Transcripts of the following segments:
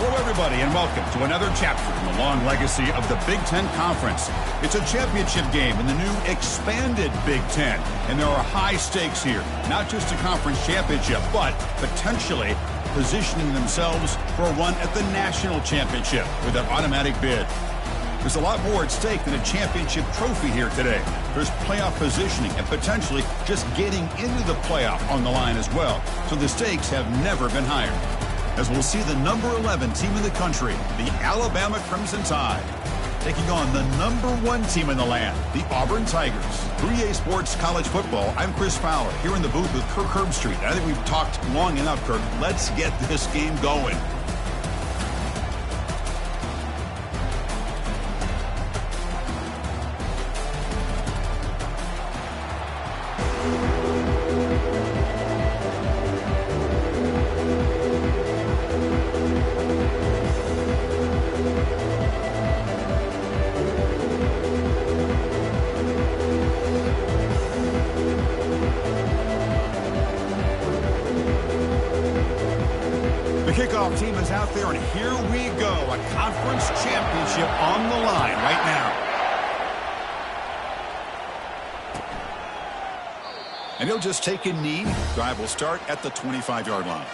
Hello, everybody, and welcome to another chapter in the long legacy of the Big Ten Conference. It's a championship game in the new expanded Big Ten, and there are high stakes here. Not just a conference championship, but potentially positioning themselves for a run at the national championship with an automatic bid. There's a lot more at stake than a championship trophy here today. There's playoff positioning and potentially just getting into the playoff on the line as well. So the stakes have never been higher. As we'll see the number 11 team in the country, the Alabama Crimson Tide, taking on the number 1 team in the land, the Auburn Tigers. 3A Sports College Football, I'm Chris Fowler, here in the booth with Kirk Herbstreit. I think we've talked long enough, Kirk. Let's get this game going. Kickoff team is out there, and here we go. A conference championship on the line right now. And he'll just take a knee. Drive will start at the 25-yard line.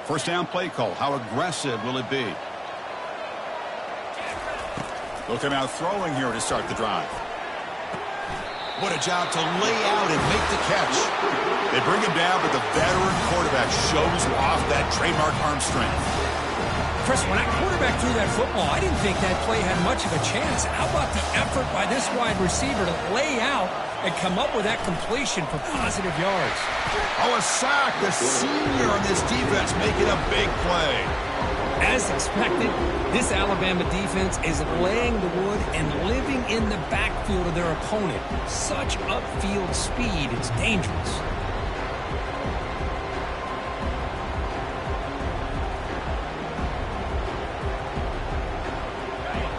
First down play call. How aggressive will it be? They'll come out throwing here to start the drive. What a job to lay out and make the catch. They bring him down, but the veteran quarterback shows off that trademark arm strength. Chris, when that quarterback threw that football, I didn't think that play had much of a chance. How about the effort by this wide receiver to lay out and come up with that completion for positive yards? Oh, a sack. The senior on this defense making a big play. As expected, this Alabama defense is laying the wood and living in the backfield of their opponent. Such upfield speed, it's dangerous.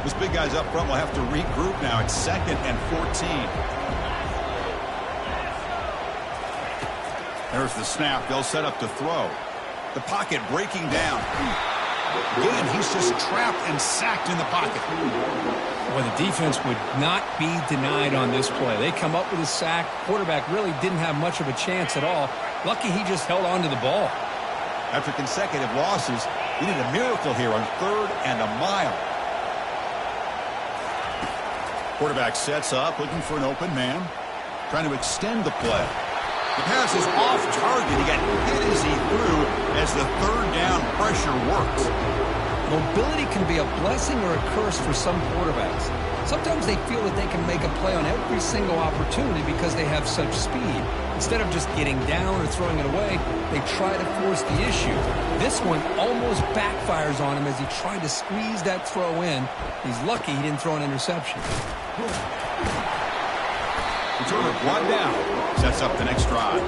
This big guy's up front will have to regroup now. It's 2nd and 14. There's the snap. They'll set up to throw. The pocket breaking down. Again, he's just trapped and sacked in the pocket. Well, the defense would not be denied on this play. They come up with a sack. Quarterback really didn't have much of a chance at all. Lucky he just held on to the ball. After consecutive losses, we need a miracle here on 3rd and a mile. Quarterback sets up, looking for an open man. Trying to extend the play. The pass is off target. He got hit as he threw as the 3rd down pressure works. Mobility can be a blessing or a curse for some quarterbacks. Sometimes they feel that they can make a play on every single opportunity because they have such speed. Instead of just getting down or throwing it away, they try to force the issue. This one almost backfires on him as he tried to squeeze that throw in. He's lucky he didn't throw an interception. Return of 1 down. Sets up the next drive.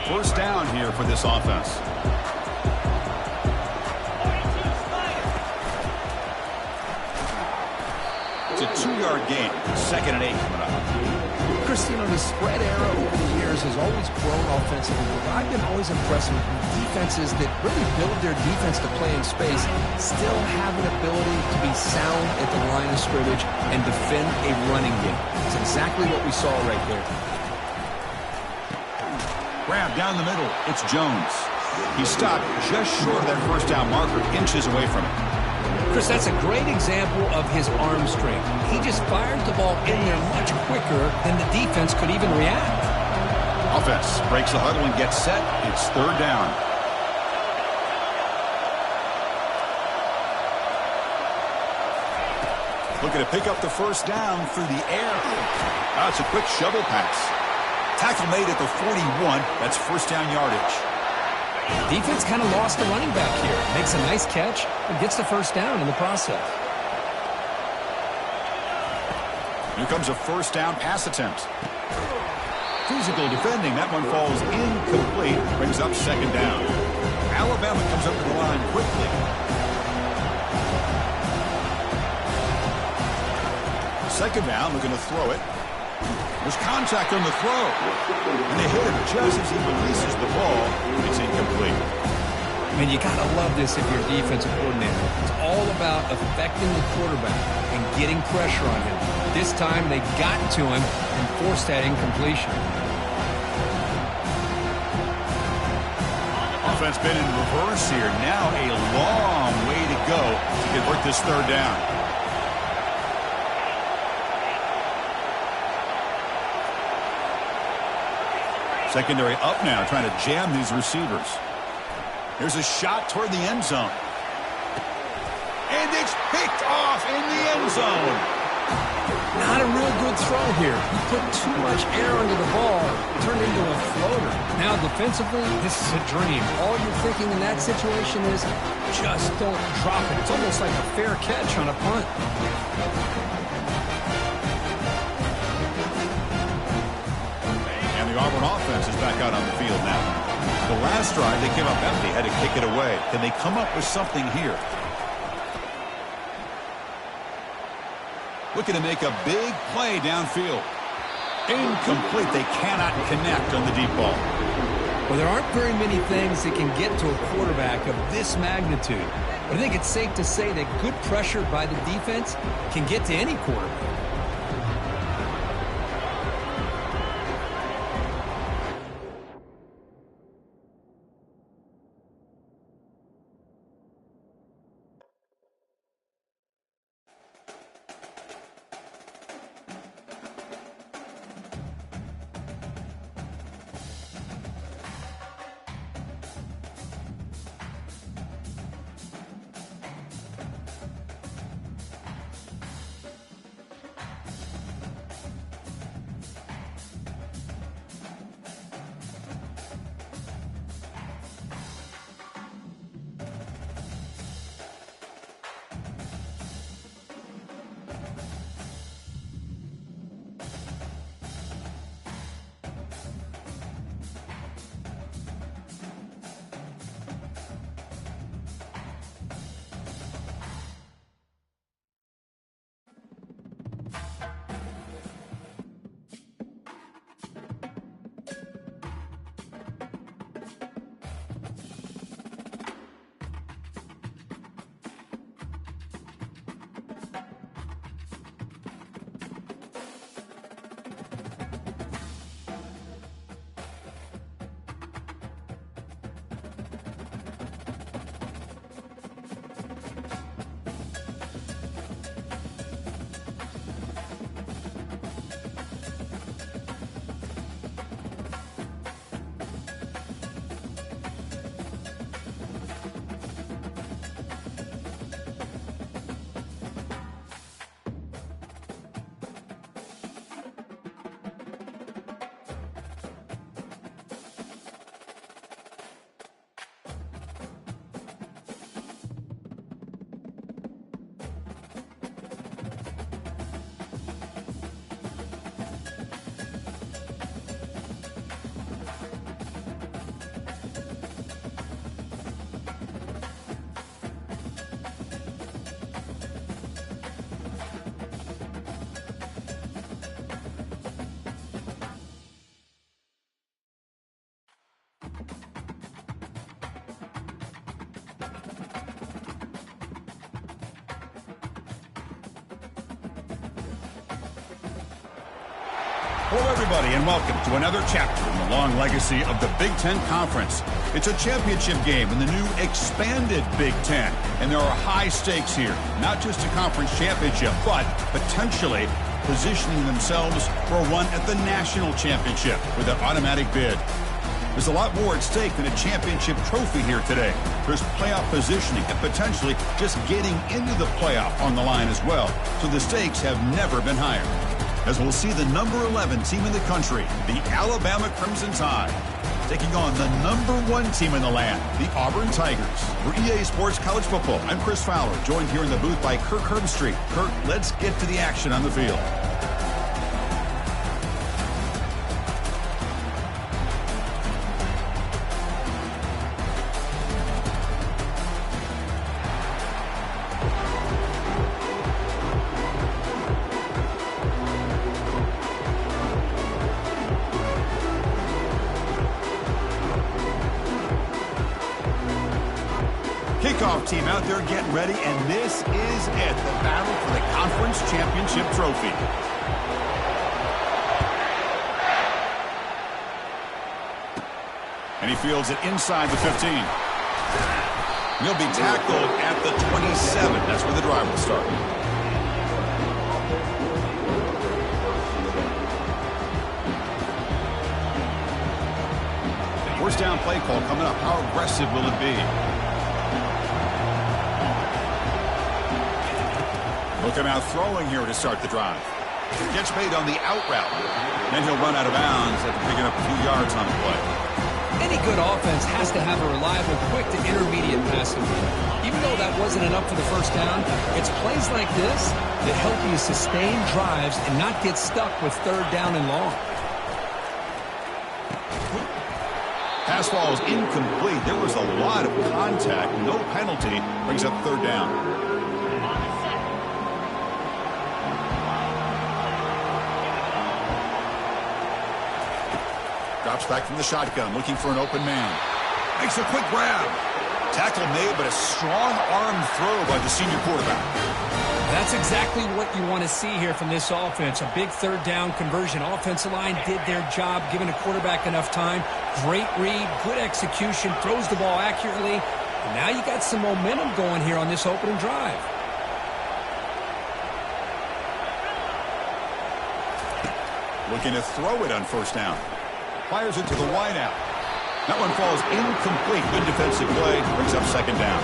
First down here for this offense. It's a 2-yard gain. 2nd and 8 coming up. Chris, the spread era over the years has always grown offensively, but I've been always impressed with defenses that really build their defense to play in space, still have an ability to be sound at the line of scrimmage and defend a running game. It's exactly what we saw right there. Grab down the middle. It's Jones. He stopped just short of that first down marker, inches away from it. Chris, that's a great example of his arm strength. He just fired the ball in there much quicker than the defense could even react. Offense breaks the huddle and gets set. It's 3rd down. Looking to pick up the first down through the air. That's a quick shovel pass. Tackle made at the 41. That's first down yardage. Defense kind of lost the running back here. Makes a nice catch and gets the first down in the process. Here comes a first down pass attempt. Physical defending. That one falls incomplete. Brings up second down. Alabama comes up to the line quickly. Second down, looking to throw it. There's contact on the throw. And they hit him just as he releases the ball. It's incomplete. I mean, you got to love this if you're a defensive coordinator. It's all about affecting the quarterback and getting pressure on him. This time, they got to him and forced that incompletion. Offense been in reverse here. Now a long way to go to convert this third down. Secondary up now, trying to jam these receivers. There's a shot toward the end zone. And it's picked off in the end zone. Not a real good throw here. He put too much air under the ball. It turned into a floater. Now, defensively, this is a dream. All you're thinking in that situation is just don't drop it. It's almost like a fair catch on a punt. And the Auburn offense is back out on the field now. The last drive, they came up empty, had to kick it away. Can they come up with something here? Looking to make a big play downfield. Incomplete. They cannot connect on the deep ball. Well, there aren't very many things that can get to a quarterback of this magnitude. But I think it's safe to say that good pressure by the defense can get to any quarterback. Hello, everybody, and welcome to another chapter in the long legacy of the Big Ten Conference. It's a championship game in the new expanded Big Ten, and there are high stakes here, not just a conference championship, but potentially positioning themselves for a run at the national championship with an automatic bid. There's a lot more at stake than a championship trophy here today. There's playoff positioning and potentially just getting into the playoff on the line as well, so the stakes have never been higher. as we'll see the number 11 team in the country, the Alabama Crimson Tide, taking on the number 1 team in the land, the Auburn Tigers. For EA Sports College Football, I'm Chris Fowler, joined here in the booth by Kirk Herbstreit. Kirk, let's get to the action on the field. Kickoff team out there getting ready, and this is it, the battle for the conference championship trophy. And he fields it inside the 15. He'll be tackled at the 27. That's where the drive will start. The first down play call coming up. How aggressive will it be? Look out throwing here to start the drive. Gets made on the out route. Then he'll run out of bounds after picking up a few yards on the play. Any good offense has to have a reliable, quick to intermediate passing game. Even though that wasn't enough for the first down, it's plays like this that help you sustain drives and not get stuck with third down and long. Pass ball is incomplete. There was a lot of contact. No penalty. Brings up third down. Drops back from the shotgun, looking for an open man. Makes a quick grab. Tackle made, but a strong arm throw by the senior quarterback. That's exactly what you want to see here from this offense. A big third down conversion. Offensive line did their job, giving the quarterback enough time. Great read, good execution, throws the ball accurately. And now you got some momentum going here on this opening drive. Looking to throw it on first down. Fires it to the wideout. That one falls incomplete. Good defensive play. Brings up second down.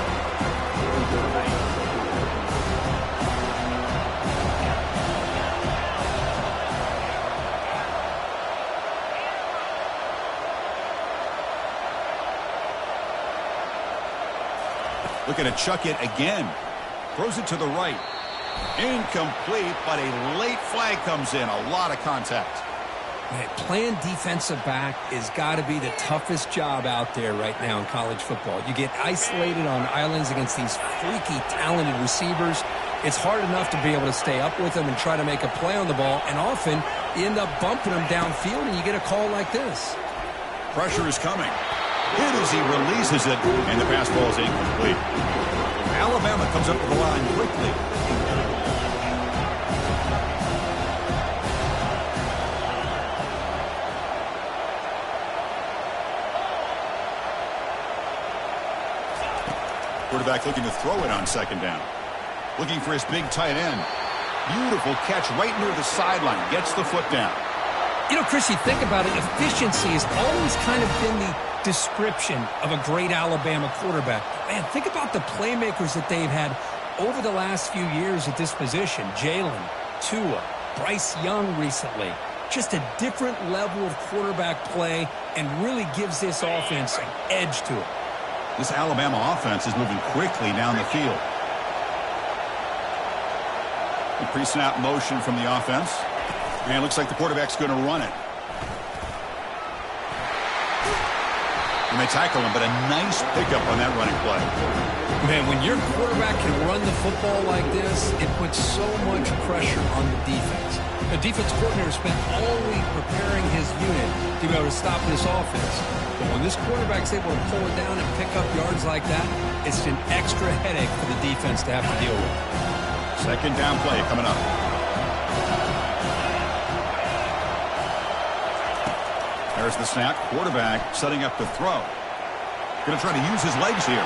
Looking to chuck it again. Throws it to the right. Incomplete, but a late flag comes in. A lot of contact. Man, playing defensive back has got to be the toughest job out there right now in college football. You get isolated on islands against these freaky, talented receivers. It's hard enough to be able to stay up with them and try to make a play on the ball, and often you end up bumping them downfield and you get a call like this. Pressure is coming. Hit as he releases it, and the pass ball is incomplete. Alabama comes up to the line quickly. Quarterback looking to throw it on second down. Looking for his big tight end. Beautiful catch right near the sideline. Gets the foot down. You know, Chris, you think about it, efficiency has always kind of been the description of a great Alabama quarterback. Man, think about the playmakers that they've had over the last few years at this position. Jalen, Tua, Bryce Young recently. Just a different level of quarterback play and really gives this offense an edge to it. This Alabama offense is moving quickly down the field. A pre-snap motion from the offense. And it looks like the quarterback's going to run it. And they tackle him, but a nice pickup on that running play. Man, when your quarterback can run the football like this, it puts so much pressure on the defense. The defense coordinator spent all week preparing his unit to be able to stop this offense. But when this quarterback's able to pull it down and pick up yards like that, it's an extra headache for the defense to have to deal with. Second down play coming up. There's the snap. Quarterback setting up to throw. Going to try to use his legs here.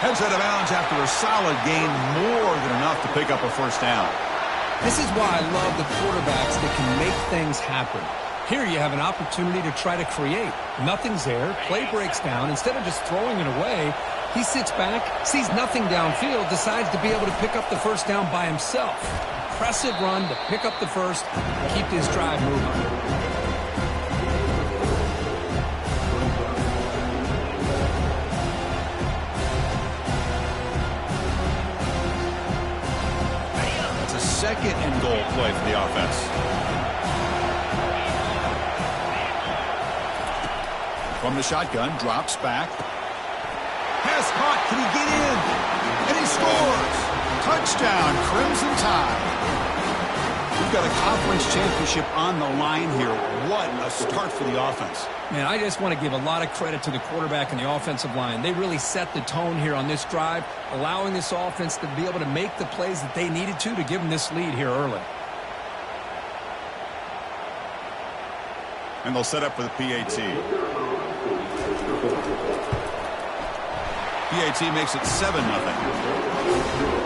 Heads out of bounds after a solid gain, more than enough to pick up a first down. This is why I love the quarterbacks that can make things happen. Here you have an opportunity to try to create. Nothing's there. Play breaks down. Instead of just throwing it away, he sits back, sees nothing downfield, decides to be able to pick up the first down by himself. impressive run to pick up the first and keep this drive moving. Second and goal play for the offense. From the shotgun, drops back. Pass caught. Can he get in? And he scores. Touchdown, Crimson Tide. We've got a conference championship on the line here. What a start for the offense. Man, I just want to give a lot of credit to the quarterback and the offensive line. They really set the tone here on this drive, allowing this offense to be able to make the plays that they needed to give them this lead here early. And they'll set up for the PAT. PAT makes it 7-0.